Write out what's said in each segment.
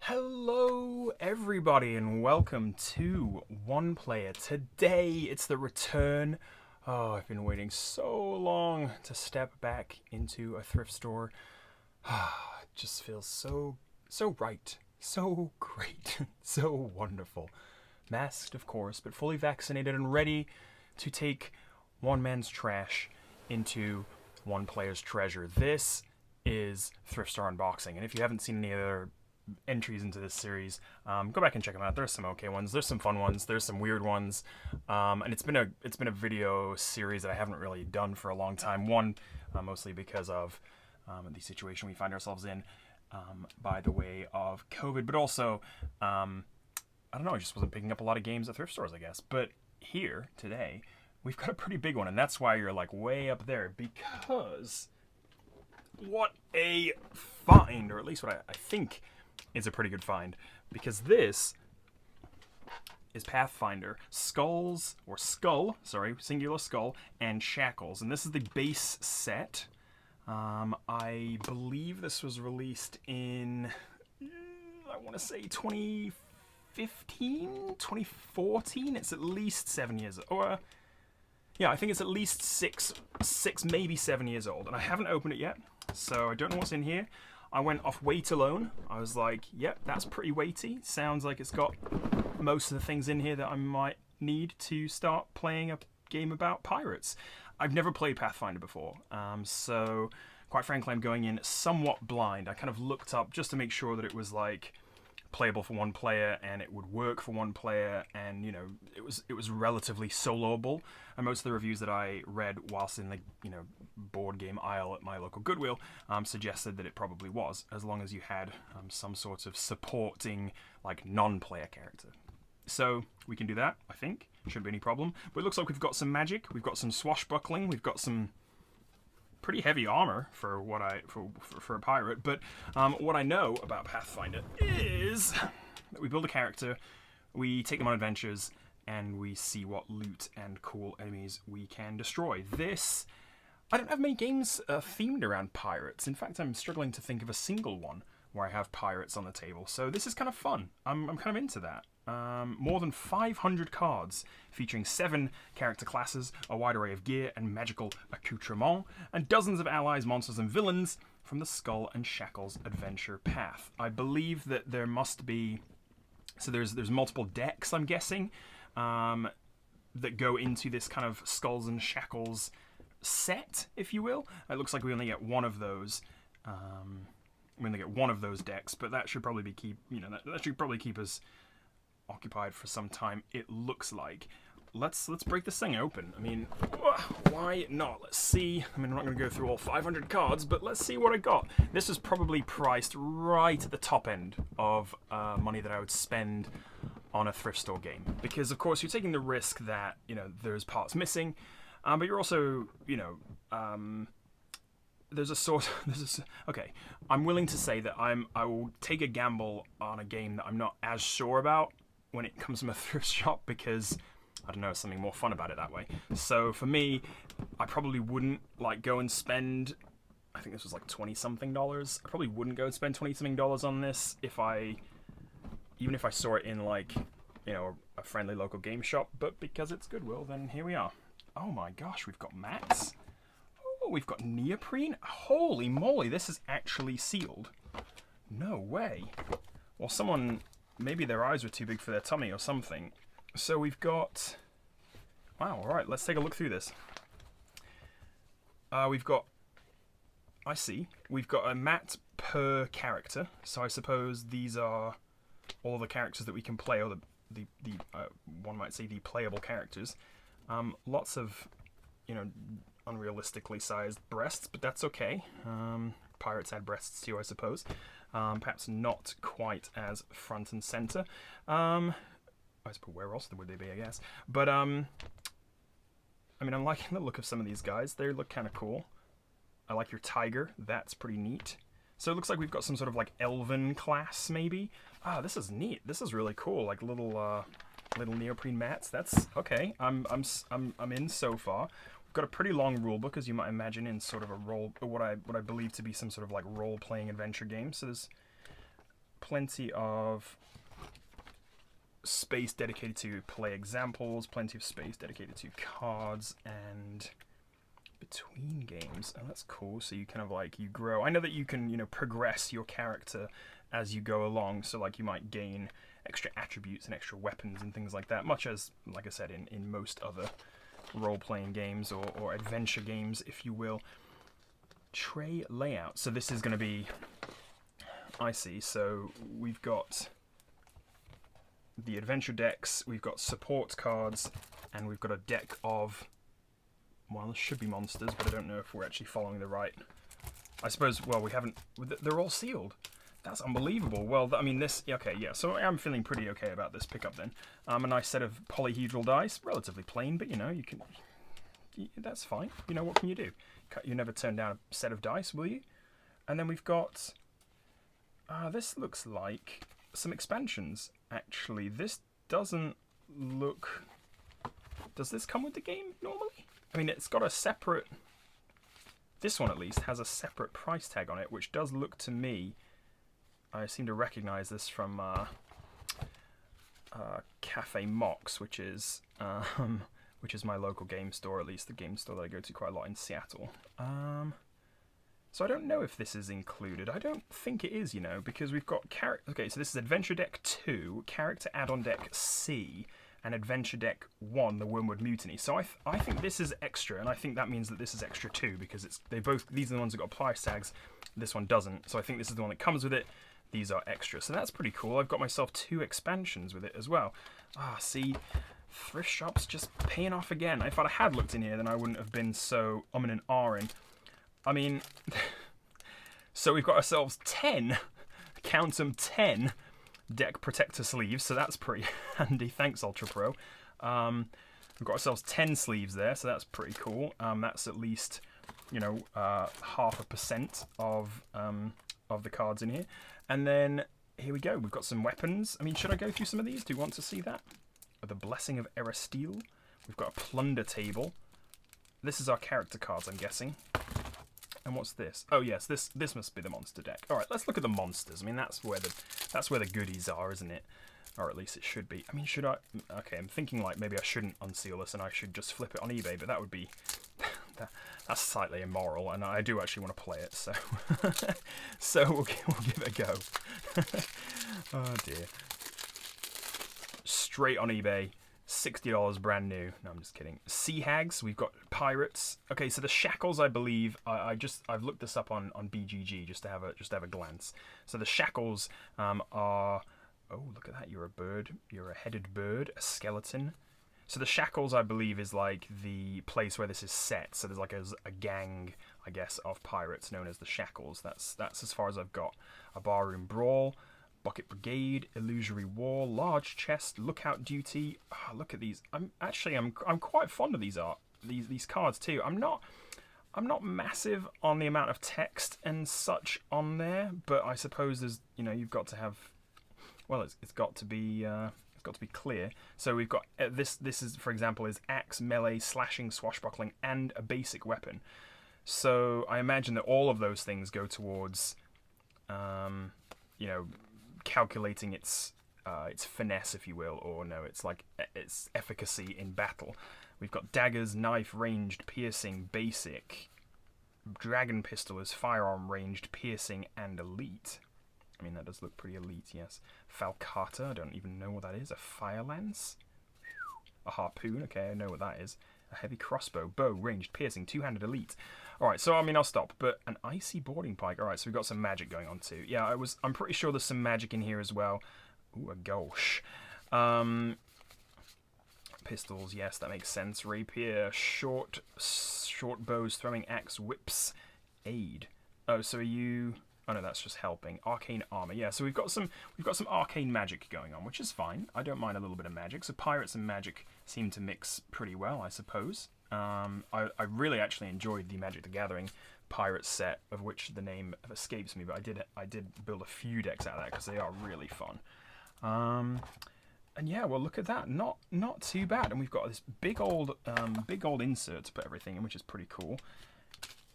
Hello, everybody, and welcome to One Player. Today, it's the return. Oh, I've been waiting so long to step back into a thrift store. It just feels so right, so great, so wonderful. Masked, of course, but fully vaccinated and ready to take one man's trash into one player's treasure. This is Thrift Store Unboxing, and if you haven't seen any other entries into this series, go back and check them out. There's some okay ones, there's some fun ones, there's some weird ones, and it's been a video series that I haven't really done for a long time. One, mostly because of the situation we find ourselves in by the way of COVID, but also I don't know, I just wasn't picking up a lot of games at thrift stores, I guess. But here today we've got a pretty big one, and that's why you're like way up there, because what a find, or at least what I think is a pretty good find, because this is Pathfinder Skull, singular skull, and Shackles, and this is the base set. I believe this was released in, I want to say 2015, 2014. It's at least 7 years, or yeah, I think it's at least six, maybe 7 years old, and I haven't opened it yet, so I don't know what's in here. I went off weight alone. I was like, yep, that's pretty weighty. Sounds like it's got most of the things in here that I might need to start playing a game about pirates. I've never played Pathfinder before, so quite frankly, I'm going in somewhat blind. I kind of looked up just to make sure that it was like playable for one player and it would work for one player, and you know, it was relatively soloable. And most of the reviews that I read whilst in the board game aisle at my local Goodwill suggested that it probably was, as long as you had some sort of supporting like non-player character. So we can do that, I think. Shouldn't be any problem. But it looks like we've got some magic, we've got some swashbuckling, we've got some pretty heavy armor for what for a pirate. But what I know about Pathfinder is that we build a character, we take them on adventures, and we see what loot and cool enemies we can destroy. I don't have many games themed around pirates. In fact, I'm struggling to think of a single one where I have pirates on the table. So this is kind of fun. I'm kind of into that. More than 500 cards featuring 7 character classes, a wide array of gear and magical accoutrement, and dozens of allies, monsters, and villains from the Skull and Shackles adventure path. I believe that there must be, so there's multiple decks, I'm guessing, that go into this kind of Skulls and Shackles set, if you will. It looks like we only get one of those. We only get one of those decks, but that should probably that should probably keep us occupied for some time, it looks like. Let's break this thing open. I mean, why not? Let's see. I mean, I'm not going to go through all 500 cards, but let's see what I got. This is probably priced right at the top end of money that I would spend on a thrift store game, because of course you're taking the risk that there's parts missing, but you're also okay, I'm willing to say that I will take a gamble on a game that I'm not as sure about when it comes from a thrift shop, because I don't know, something more fun about it that way. So for me, I probably wouldn't go and spend, I think this was like $20-something. I probably wouldn't go and spend $20-something on this even if I saw it in a friendly local game shop, but because it's Goodwill, then here we are. Oh my gosh, we've got mats. Oh, we've got neoprene. Holy moly, this is actually sealed. No way. Well, maybe their eyes were too big for their tummy or something. So we've got, wow, all right, let's take a look through this. We've got a mat per character, so I suppose these are all the characters that we can play, or the one might say the playable characters. Lots of unrealistically sized breasts, but that's okay. Pirates had breasts too, I suppose. Perhaps not quite as front and center. I suppose where else would they be, I guess. But I mean, I'm liking the look of some of these guys. They look kind of cool. I like your tiger. That's pretty neat. So it looks like we've got some sort of elven class, maybe. Ah, this is neat. This is really cool. Like little neoprene mats. That's okay. I'm in so far. We've got a pretty long rule book, as you might imagine, in sort of a what I believe to be some sort of role-playing adventure game. So there's plenty of space dedicated to play examples, plenty of space dedicated to cards and between games. Oh, that's cool. So you kind of like, you grow. I know that you can, you know, progress your character as you go along. So like you might gain extra attributes and extra weapons and things like that, much as, like I said, in most other role-playing games or adventure games, if you will. Tray layout. So this is going to be, I see, so we've got the adventure decks, we've got support cards, and we've got a deck of, well, there should be monsters, but I don't know if we're actually following the right. I suppose, well, we haven't, they're all sealed. That's unbelievable. Well, I mean, this, okay, yeah, so I'm feeling pretty okay about this pickup then. A nice set of polyhedral dice, relatively plain, but, you know, you can, that's fine. You know, what can you do? You never turn down a set of dice, will you? And then we've got, this looks like some expansions, actually. This doesn't look, does this come with the game normally? I mean, it's got a separate, this one at least has a separate price tag on it, which does look to me, I seem to recognize this from Cafe Mox, which is my local game store, at least the game store that I go to quite a lot in Seattle. So I don't know if this is included. I don't think it is, you know, because we've got okay, so this is Adventure Deck 2, Character Add-on Deck C, and Adventure Deck 1, the Wormwood Mutiny. So I think this is extra, and I think that means that this is extra too, because these are the ones that got price tags. This one doesn't. So I think this is the one that comes with it. These are extra. So that's pretty cool. I've got myself 2 expansions with it as well. See, thrift shops just paying off again. If I had looked in here, then I wouldn't have been so and ahhing. I mean, so we've got ourselves 10, count them, 10 deck protector sleeves, so that's pretty handy. Thanks, Ultra Pro. We've got ourselves 10 sleeves there, so that's pretty cool. That's at least, you know, 0.5% of the cards in here. And then here we go. We've got some weapons. I mean, should I go through some of these? Do you want to see that? The Blessing of Erasteel. We've got a plunder table. This is our character cards, I'm guessing. And what's this? Oh yes, this must be the monster deck. All right, let's look at the monsters. I mean, that's where the goodies are, isn't it? Or at least it should be. I mean, should I? Okay, I'm thinking like maybe I shouldn't unseal this and I should just flip it on eBay, but that would be that's slightly immoral, and I do actually want to play it, so so we'll give it a go. Oh dear. Straight on eBay. $60 brand new. No, I'm just kidding. Sea Hags, we've got pirates. Okay, so the Shackles, I believe, I've looked this up on BGG just to have a glance. So the Shackles are, oh, look at that, you're a bird. You're a headed bird, a skeleton. So the Shackles, I believe, is like the place where this is set. So there's like a gang, I guess, of pirates known as the Shackles. That's as far as I've got. A barroom brawl, Bucket Brigade, Illusory War, Large Chest, Lookout Duty. Oh, look at these. I'm quite fond of these cards too. I'm not massive on the amount of text and such on there, but I suppose there's, you know, you've got to have, well, it's got to be clear. So we've got this is, for example, is axe, melee, slashing, swashbuckling, and a basic weapon. So I imagine that all of those things go towards, you know, calculating its finesse, if you will, or no, it's like its efficacy in battle. We've got daggers, knife, ranged, piercing, basic. Dragon pistol is firearm, ranged, piercing, and elite. I mean, that does look pretty elite, yes. Falcata, I don't even know what that is. A fire lance? A harpoon, okay, I know what that is. A heavy crossbow, bow, ranged, piercing, two-handed elite. Alright, so I mean, I'll stop, but an icy boarding pike. Alright, so we've got some magic going on too. Yeah, I'm pretty sure there's some magic in here as well. Ooh, a gauche. Pistols, yes, that makes sense. Rapier, short bows, throwing axe, whips, aid. Oh, so are you... Oh no, that's just helping. Arcane armor. Yeah, so we've got some arcane magic going on, which is fine. I don't mind a little bit of magic. So pirates and magic seem to mix pretty well, I suppose. I really actually enjoyed the Magic the Gathering pirate set, of which the name escapes me, but I did build a few decks out of that because they are really fun. And yeah, well, look at that. Not too bad. And we've got this big old insert to put everything in, which is pretty cool.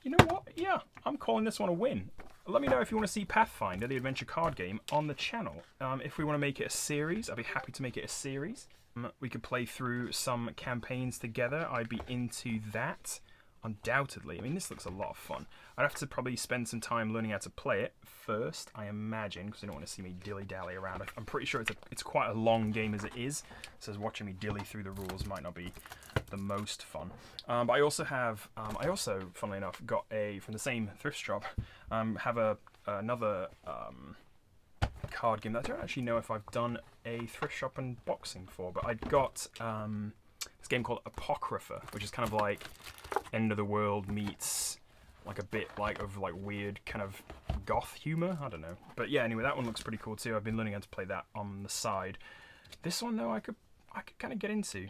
You know what? Yeah, I'm calling this one a win. let me know if you want to see Pathfinder, the adventure card game, on the channel. If we want to make it a series, I'd be happy to make it a series. We could play through some campaigns together. I'd be into that, undoubtedly. I mean, this looks a lot of fun. I'd have to probably spend some time learning how to play it first, I imagine, because I don't want to see me dilly-dally around. I'm pretty sure it's quite a long game as it is, so watching me dilly through the rules might not be the most fun. But I also have, funnily enough, got from the same thrift shop, have another card game that I don't actually know if I've done a thrift shop unboxing for, but I got this game called Apocrypha, which is kind of like End of the World meets like a bit of weird kind of goth humor. I don't know, but yeah. Anyway, that one looks pretty cool too. I've been learning how to play that on the side. This one though, I could kind of get into.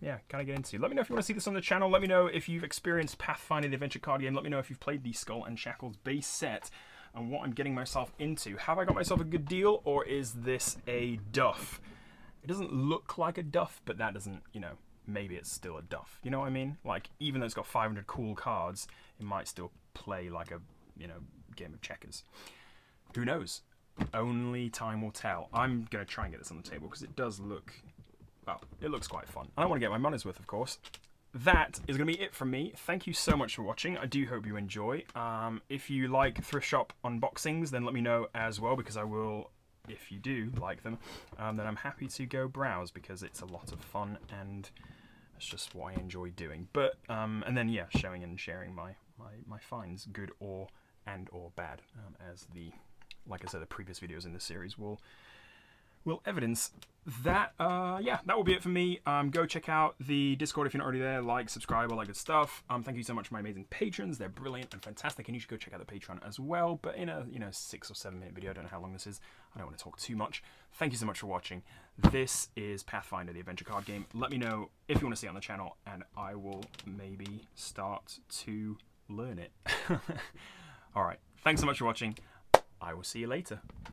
Yeah, kind of get into. Let me know if you want to see this on the channel. Let me know if you've experienced Pathfinder, the adventure card game. Let me know if you've played the Skull and Shackles base set and what I'm getting myself into. Have I got myself a good deal, or is this a duff? It doesn't look like a duff, but that doesn't, maybe it's still a duff. You know what I mean? Like, even though it's got 500 cool cards, it might still play like a, game of checkers. Who knows? Only time will tell. I'm going to try and get this on the table because it does look, well, it looks quite fun. I want to get my money's worth, of course. That is going to be it from me. Thank you so much for watching. I do hope you enjoy. If you like thrift shop unboxings, then let me know as well, because I will, if you do like them, then I'm happy to go browse, because it's a lot of fun and that's just what I enjoy doing. But and then yeah, showing and sharing my finds, good or bad, as like I said, the previous videos in this series will evidence that. Yeah, that will be it for me. Go check out the Discord if you're not already there. Like, subscribe, all that good stuff. Thank you so much for my amazing patrons. They're brilliant and fantastic, and you should go check out the Patreon as well. But in a 6 or 7 minute video, I don't know how long this is. I don't want to talk too much. Thank you so much for watching. This is Pathfinder, the adventure card game. Let me know if you want to see it on the channel, and I will maybe start to learn it. All right. Thanks so much for watching. I will see you later.